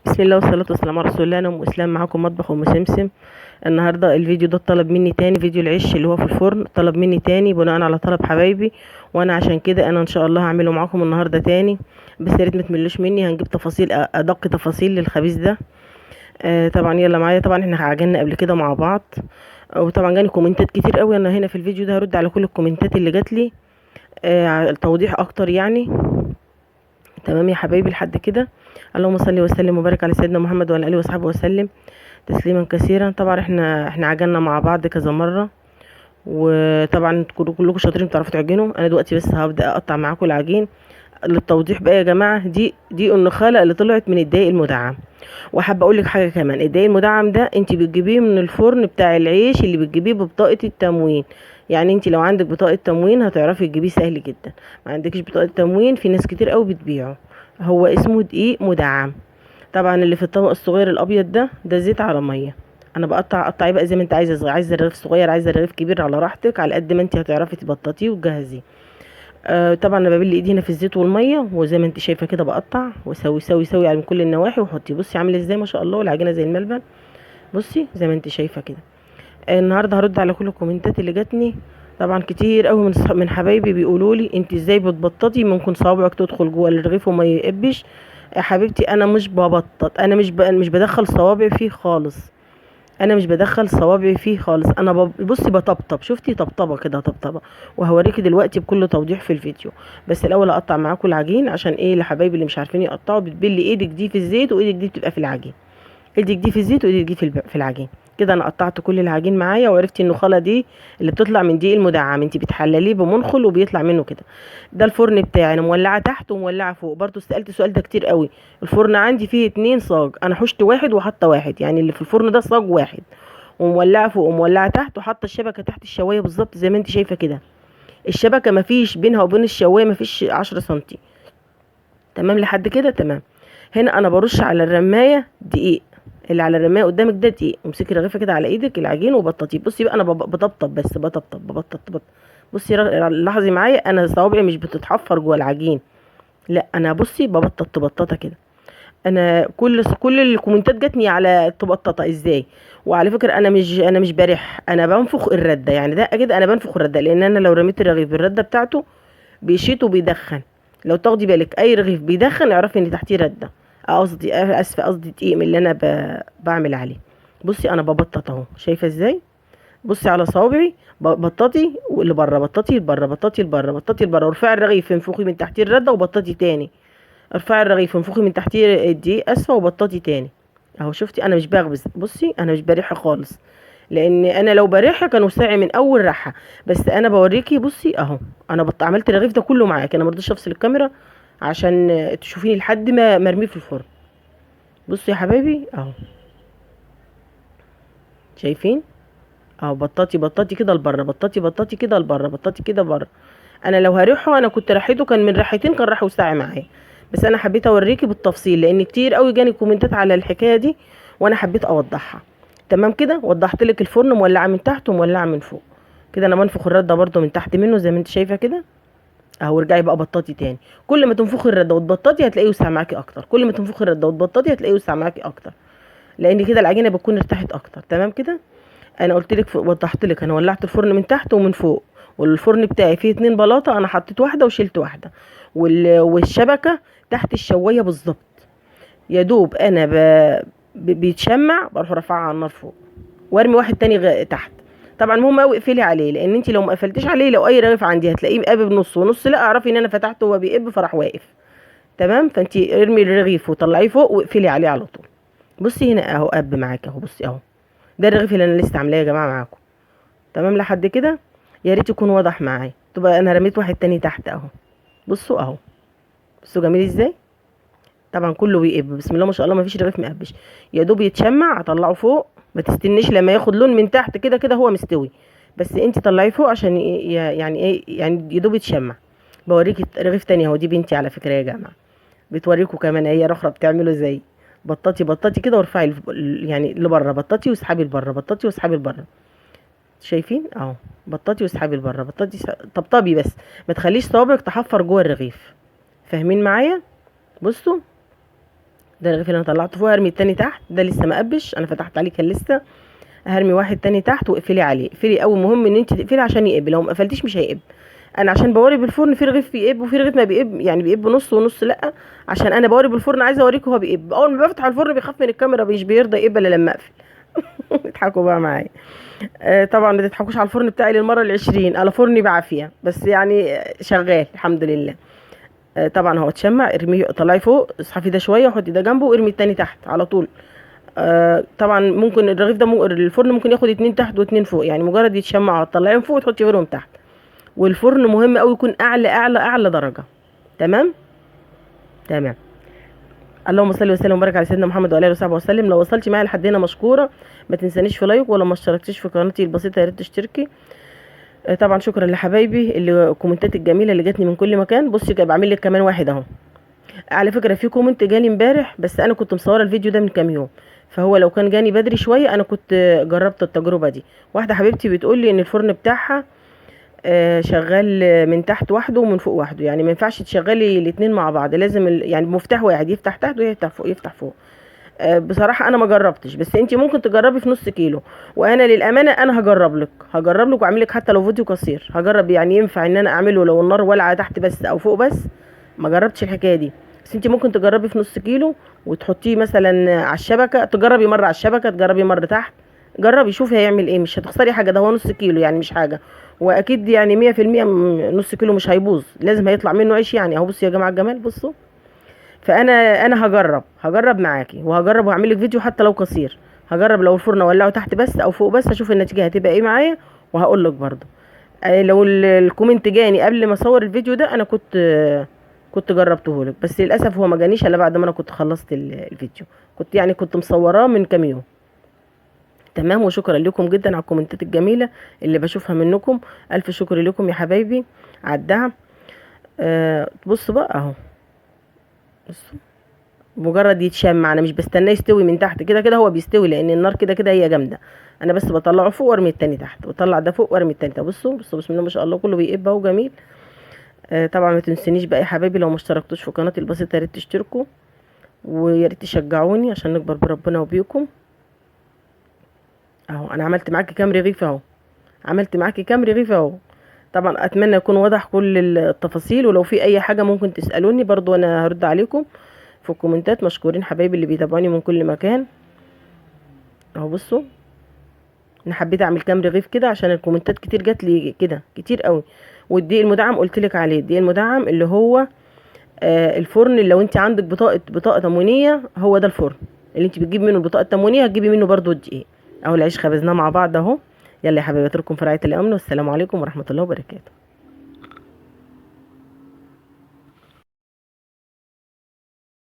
بسم الله والصلاة والسلام على رسول الله. انا ام اسلام معاكم مطبخ ام سمسم. النهارده الفيديو ده طلب مني تاني، فيديو العيش اللي هو في الفرن طلب مني تاني بناء على طلب حبايبي، وانا عشان كده انا ان شاء الله هعمله معاكم النهارده تاني. بس يا ريت ما تملوش مني، هنجيب تفاصيل ادق تفاصيل للخبيز ده. طبعا يلا معايا. طبعا احنا عجلنا قبل كده مع بعض، وطبعا جاني كومنتات كتير قوي. انا هنا في الفيديو ده هرد على كل الكومنتات اللي جات لي، توضيح اكتر يعني. تمام يا حبايبي لحد كده. اللهم صل وسلم وبارك على سيدنا محمد وعلى اله وصحبه وسلم تسليما كثيرا. طبعا احنا عجلنا مع بعض كذا مره، وطبعا كلكم شاطرين بتعرفوا تعجنوا. انا دلوقتي بس هبدا اقطع معاكم العجين للتوضيح بقى يا جماعه. دي النخاله اللي طلعت من الدقيق المدعم. وحابه اقول لك حاجه كمان، الدقيق المدعم ده انت بتجيبيه من الفرن بتاع العيش اللي بتجيبيه ببطاقه التموين. يعني انت لو عندك بطاقه تموين هتعرفي تجيبيه سهل جدا. ما عندكش بطاقه تموين، في ناس كتير قوي بتبيعه. هو اسمه دقيق مدعم. طبعا اللي في الطبق الصغير الابيض ده زيت على ميه. انا بقطع قطعي بقى زي ما انت عايزه، عايزه رغيف صغير عايزه رغيف كبير، على راحتك، على قد ما انت هتعرفي تبططيه وتجهزيه. طبعا انا ببل ايدي هنا في الزيت والميه، وزي ما انت شايفه كده بقطع واسوي سوي سوي على كل النواحي. وحطي بصي عامله ازاي ما شاء الله، والعجينه زي الملبن. بصي زي ما انت شايفه كده. النهارده هرد على كل الكومنتات اللي جاتني. طبعا كتير قوي من حبايبي بيقولوا لي انت ازاي بتبططي، ممكن صوابعك تدخل جوه الرغيف وما يقبش. يا حبيبتي انا مش ببطط، انا مش بدخل صوابعي فيه خالص. انا مش بدخل صوابعي فيه خالص. انا بصي بطبطب، شفتي طبطبه كده طبطبه. وهوريكي دلوقتي بكل توضيح في الفيديو. بس الاول اقطع معاكم العجين، عشان ايه لحبايبي اللي مش عارفين يقطعوا، بتبلي ايدك دي في الزيت وايدك دي بتبقى في العجين. ايدك دي في الزيت وايدك دي في العجين. كده انا قطعت كل العجين معايا، وعرفتي النخاله دي اللي بتطلع من دقيق المدعم انت بتحلليه بمنخل وبيطلع منه كده. ده الفرن بتاعي، انا مولعه تحت ومولعه فوق. برضو سالت السؤال ده كتير قوي. الفرن عندي فيه 2 صاج، انا حشت واحد وحاطه واحد، يعني اللي في الفرن ده صاج واحد. ومولعه فوق ومولعه تحت، وحاطه الشبكه تحت الشوايه بالظبط زي ما انت شايفه كده. الشبكه مفيش بينها وبين الشوايه مفيش 10 سنتي. تمام لحد كده تمام. هنا انا برش على الرمايه دقيق. اللي على الرمايه قدامك ده دقيق. امسكي رغيفه كده على ايدك العجين وبططيه. بصي بقى انا بطبطب، بس بطبطب. بصي لاحظي معايا، انا صوابعي مش بتتحفر جوه العجين. لا انا بصي ببطط بططه كده. انا كل الكومنتات جاتني على تبططه ازاي. وعلى فكره انا مش برح، انا بنفخ الرده. يعني ده كده انا بنفخ الرده، لان انا لو رميت الرغيف بالرده بتاعته بيشيط وبيدخن. لو تاخدي بالك اي رغيف بيدخن اعرفي ان تحتيه رده. قصدي اسفه، قصدي دقيق من اللي انا بعمل عليه. بصي انا ببطط اهو، شايفه ازاي. بصي على صوابعي، بططي واللي بره، بططي لبره، بططي لبره، بططي لبره، وارفعي الرغيف انفخي من تحتيه الرده وبططي تاني. ارفعي الرغيف وانفخي من تحتيه الدقيق اسفه وبططي تاني. اهو شفتي انا مش بخبز، بصي انا مش بريحه خالص. لان انا لو بريحه كانوا ساعي من اول رحه. بس انا بوريكي بصي اهو. انا عملت الرغيف ده كله معاك، انا مرضيش افصل الكاميرا عشان تشوفيني لحد ما مرميه في الفرن. بصي يا حبايبي اهو، شايفين. اهو بطاطي كده لبره، بطاطي كده لبره، بطاطي كده بره. انا لو هريحه، انا كنت ريحته كان من ريحتين كان راح وساعي معايا. بس انا حبيت اوريكي بالتفصيل، لان كتير قوي جاني كومنتات على الحكايه دي، وانا حبيت اوضحها. تمام كده وضحت لك. الفرن مولعه من تحت ومولعه من فوق. كده انا منفخ الرده برده من تحت منه زي ما انت شايفه كده. اهو ارجعي بقى بطاطي تاني. كل ما تنفخي الرده وتبططي هتلاقيه وسع معاكي اكتر. كل ما تنفخي الرده وتبططي هتلاقيه وسع معاكي اكتر، لان كده العجينه بتكون ارتاحت اكتر. تمام كده. انا قلت لك وضحت لك، انا ولعت الفرن من تحت ومن فوق. والفرن بتاعي فيه 2 بلاطه، انا حطيت واحده وشلت واحده. والشبكه تحت الشوايه بالظبط. يا دوب انا بيتشمع بروح رافعها على النار فوق، وارمي واحد تاني تحت. طبعا مهم قوي اقفلي عليه، لان انت لو ما قفلتيش عليه، لو اي رغيف عندي هتلاقيه مقابب نص ونص، لا اعرفي ان انا فتحته وهو بيقب فراح واقف. تمام. فانت ارمي الرغيف وطلعيه فوق واقفلي عليه على طول. بصي هنا اهو قب معاك اهو، بصي اهو. ده الرغيف اللي انا لسه عاملاه يا جماعه معاكم. تمام لحد كده. يا ريت يكون واضح معايا. تبقى انا رميت واحد تاني تحت اهو. بصوا اهو. بصوا جميل ازاي. طبعا كله بيقب بسم الله ما شاء الله، ما فيش رغيف مقبش. يا دوب يتشمع اطلعه فوق. ما تستنيش لما ياخد لون من تحت، كده كده هو مستوي. بس انت طلعيه فوق عشان يعني ايه، يعني يا دوب يتشمع. بوريكي رغيف تاني اهو. دي بنتي على فكره يا جماعه، بتوريكم كمان هي رخرة بتعمله ازاي. بططي كده وارفعي يعني لبره، بططي واسحبي لبره، بططي واسحبي لبره. شايفين اهو. بططي واسحبي لبره، طبطبي بس. ما تخليش صوابعك تحفر جوه الرغيف. فاهمين معايا. بصوا ده الرغيف اللي انا طلعته فوق. هرمي التاني تحت، ده لسه ما قبش، انا فتحت عليه كان لسه. هرمي واحد تاني تحت واقفلي عليه، اقفلي اول، مهم ان انت تقفلي عشان يقب، لو ما قفلتيش مش هيقب. انا عشان بوري بالفرن، في رغيف بيقب وفي رغيف ما بيقب، يعني بيقب نص ونص، لا عشان انا بوري بالفرن عايزه اوريكم هو بيقب. اول ما بفتح الفرن بيخاف من الكاميرا، مش بيرضى يقب الا لما اقفل. اضحكوا بقى معايا. طبعا ما تضحكوش على الفرن بتاعي للمره العشرين، انا فرني بعافيه بس يعني شغال الحمد لله. طبعا هو اتشمع، ارميه طلعي فوق، اسحفي ده شويه وحطي ده جنبه وارمي التاني تحت على طول. طبعا ممكن الرغيف ده الفرن ممكن ياخد اتنين تحت واتنين فوق، يعني مجرد يتشمع تطلعيهم فوق وتحطي غيرهم تحت. والفرن مهم قوي يكون اعلى اعلى اعلى درجه. تمام. تمام. اللهم صل وسلم وبارك على سيدنا محمد وعلى اله وصحبه وسلم. لو وصلتي معايا لحد هنا مشكوره، ما تنسانيش في لايك، ولو ما اشتركتيش في قناتي البسيطه يا ريت تشتركي. طبعا شكرا لحبايبي اللي الكومنتات الجميله اللي جاتني من كل مكان. بصي بعمل لك كمان واحد اهو. على فكره في كومنت جاني امبارح، بس انا كنت مصوره الفيديو ده من كام يوم، فهو لو كان جاني بدري شويه انا كنت جربت التجربه دي. واحده حبيبتي بتقول لي ان الفرن بتاعها شغال من تحت وحده ومن فوق وحده، يعني ما ينفعش تشغلي الاتنين مع بعض، لازم يعني مفتاح واحد يفتح تحت ويفتح فوق، يفتح فوق. بصراحه انا ما جربتش، بس انت ممكن تجربي في نص كيلو. وانا للامانه انا هجرب لك واعمل لك حتى لو فيديو قصير، هجرب يعني ينفع ان انا اعمله لو النار والعه تحت بس او فوق بس. ما جربتش الحكايه دي، بس انت ممكن تجربي في نص كيلو وتحطيه مثلا على الشبكه، تجربي مره على الشبكه، تجربي مره تحت، جربي شوفي هيعمل ايه، مش هتخسري حاجه، ده هو نص كيلو يعني مش حاجه. واكيد يعني 100% نص كيلو مش هيبوظ، لازم هيطلع منه عيش يعني اهو. بصوا يا جماعه الجمال، بصوا. فانا هجرب معاكي، وهجرب واعمل لك فيديو حتى لو قصير. هجرب لو الفرن اولعه تحت بس او فوق بس، اشوف النتيجه هتبقى ايه معايا وهقول لك برضه. لو الكومنت جاني قبل ما اصور الفيديو ده انا كنت جربته لك، بس للاسف هو ما جانيش الا بعد ما انا كنت خلصت الفيديو، كنت مصوراه من كام يوم. تمام. وشكرا لكم جدا على الكومنتات الجميله اللي بشوفها منكم. الف شكر لكم يا حبايبي على الدعم. بصوا بقى اهو، بصوا، مجرد يتشمع، انا مش بستناه يستوي من تحت، كده كده هو بيستوي لان النار كده كده هي جامده. انا بس بطلعه فوق وارمي التاني تحت، واطلع ده فوق وارمي التاني تحت. بصوا بصوا، بسم الله ما شاء الله، كله بيقب اهو جميل. طبعا ما تنسونيش بقى يا حبايبي، لو ما اشتركتوش في قناتي البسيطه يا ريت تشتركوا، ويا ريت تشجعوني عشان نكبر بربنا وبيكم. اهو انا عملت معاكي كام رغيف اهو، طبعا اتمنى يكون واضح كل التفاصيل، ولو في اي حاجه ممكن تسالوني برضو انا هرد عليكم في الكومنتات. مشكورين حبايبي اللي بيتابعوني من كل مكان. اهو بصوا، انا حبيت اعمل كام رغيف كده عشان الكومنتات كتير جات لي كده كتير قوي. والدقيق المدعم قلت لك عليه، الدقيق المدعم اللي هو الفرن، لو انت عندك بطاقه تموينيه، هو ده الفرن اللي انت بتجيبي منه البطاقه التموينيه، هتجيبي منه برضو الدقيق. اهو العيش خبزناه مع بعض اهو. يلا يا حبايبي اترككم في رعايه الامن، والسلام عليكم ورحمه الله وبركاته.